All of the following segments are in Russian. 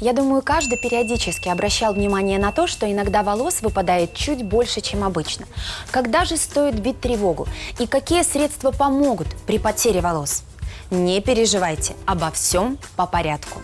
Я думаю, каждый периодически обращал внимание на то, что иногда волос выпадает чуть больше, чем обычно. Когда же стоит бить тревогу? И какие средства помогут при потере волос? Не переживайте, обо всем по порядку.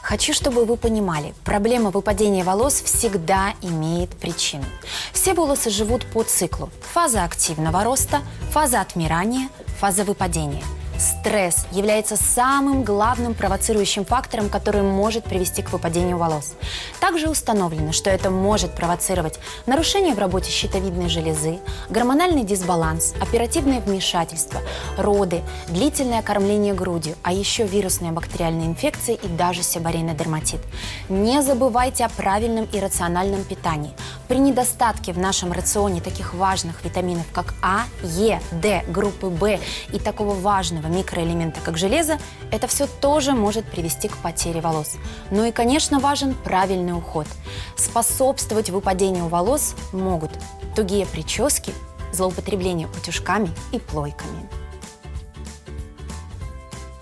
Хочу, чтобы вы понимали, проблема выпадения волос всегда имеет причину. Все волосы живут по циклу. Фаза активного роста, фаза отмирания, фаза выпадения. Стресс является самым главным провоцирующим фактором, который может привести к выпадению волос. Также установлено, что это может провоцировать нарушение в работе щитовидной железы, гормональный дисбаланс, оперативное вмешательство, роды, длительное кормление грудью, а еще вирусные бактериальные инфекции и даже себорейный дерматит. Не забывайте о правильном и рациональном питании. При недостатке в нашем рационе таких важных витаминов, как А, Е, Д, группы В и такого важного микроэлемента, как железо, это все тоже может привести к потере волос. Ну и, конечно, важен правильный уход. Способствовать выпадению волос могут тугие прически, злоупотребление утюжками и плойками.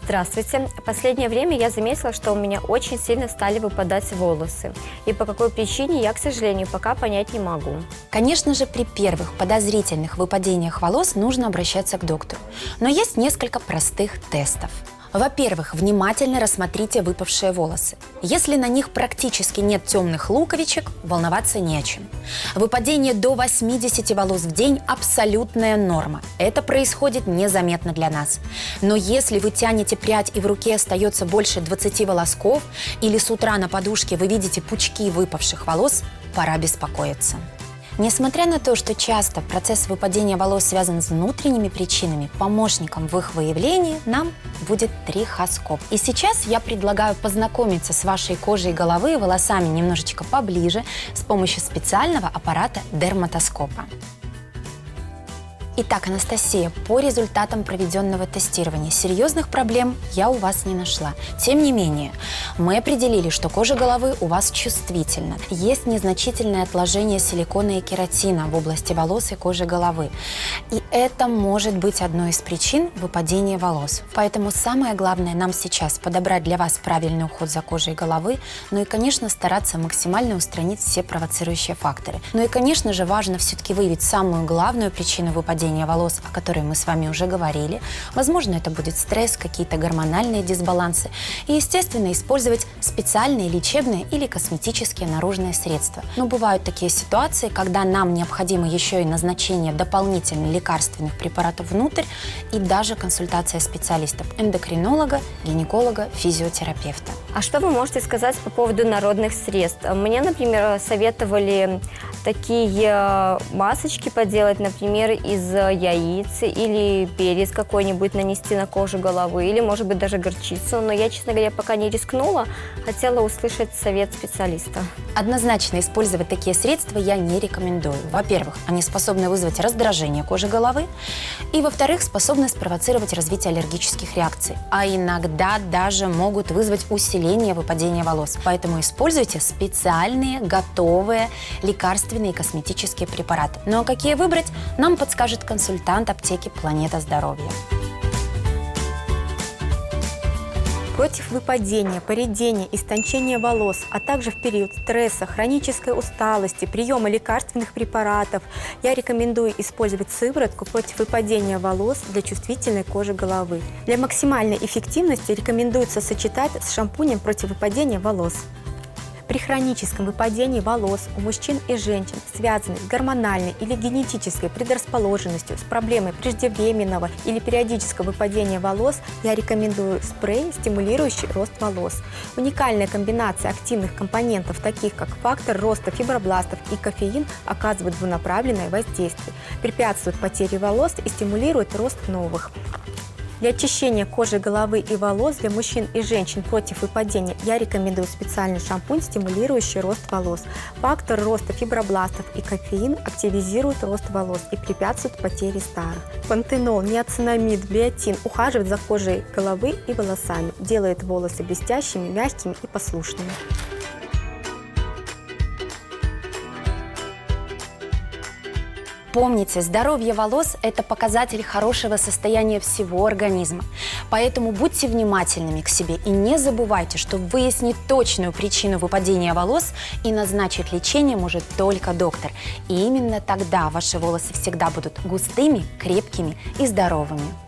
Здравствуйте. В последнее время я заметила, что у меня очень сильно стали выпадать волосы. И по какой причине, я, к сожалению, пока понять не могу. Конечно же, при первых подозрительных выпадениях волос нужно обращаться к доктору. Но есть несколько простых тестов. Во-первых, внимательно рассмотрите выпавшие волосы. Если на них практически нет темных луковичек, волноваться не о чем. Выпадение до 80 волос в день – абсолютная норма. Это происходит незаметно для нас. Но если вы тянете прядь и в руке остается больше 20 волосков, или с утра на подушке вы видите пучки выпавших волос, пора беспокоиться. Несмотря на то, что часто процесс выпадения волос связан с внутренними причинами, помощником в их выявлении нам будет трихоскоп. И сейчас я предлагаю познакомиться с вашей кожей головы и волосами немножечко поближе с помощью специального аппарата дерматоскопа. Итак, Анастасия, по результатам проведенного тестирования серьезных проблем я у вас не нашла. Тем не менее, мы определили, что кожа головы у вас чувствительна. Есть незначительное отложение силикона и кератина в области волос и кожи головы. И это может быть одной из причин выпадения волос. Поэтому самое главное нам сейчас подобрать для вас правильный уход за кожей головы, ну и, конечно, стараться максимально устранить все провоцирующие факторы. Ну и, конечно же, важно все-таки выявить самую главную причину выпадения волос, о которой мы с вами уже говорили. Возможно, это будет стресс, какие-то гормональные дисбалансы. И, естественно, использовать специальные лечебные или косметические наружные средства. Но бывают такие ситуации, когда нам необходимо еще и назначение дополнительных лекарственных препаратов внутрь и даже консультация специалистов эндокринолога, гинеколога, физиотерапевта. А что вы можете сказать по поводу народных средств? Мне, например, советовали такие масочки поделать, например, из яиц или перец какой-нибудь нанести на кожу головы, или, может быть, даже горчицу. Но я, честно говоря, пока не рискнула, хотела услышать совет специалиста. Однозначно использовать такие средства я не рекомендую. Во-первых, они способны вызвать раздражение кожи головы, и, во-вторых, способны спровоцировать развитие аллергических реакций, а иногда даже могут вызвать усиление выпадения волос. Поэтому используйте специальные, готовые лекарственные и косметические препараты. Ну а какие выбрать, нам подскажет консультант аптеки «Планета здоровья». Против выпадения, поредения, истончения волос, а также в период стресса, хронической усталости, приема лекарственных препаратов я рекомендую использовать сыворотку против выпадения волос для чувствительной кожи головы. Для максимальной эффективности рекомендуется сочетать с шампунем против выпадения волос. При хроническом выпадении волос у мужчин и женщин, связанных с гормональной или генетической предрасположенностью, с проблемой преждевременного или периодического выпадения волос, я рекомендую спрей, стимулирующий рост волос. Уникальная комбинация активных компонентов, таких как фактор роста фибробластов и кофеин, оказывает двунаправленное воздействие, препятствует потере волос и стимулирует рост новых. Для очищения кожи головы и волос для мужчин и женщин против выпадения я рекомендую специальный шампунь, стимулирующий рост волос. Фактор роста фибробластов и кофеин активизируют рост волос и препятствуют потере старых. Пантенол, ниацинамид, биотин ухаживают за кожей головы и волосами, делает волосы блестящими, мягкими и послушными. Помните, здоровье волос – это показатель хорошего состояния всего организма. Поэтому будьте внимательными к себе и не забывайте, что выяснить точную причину выпадения волос и назначить лечение может только доктор. И именно тогда ваши волосы всегда будут густыми, крепкими и здоровыми.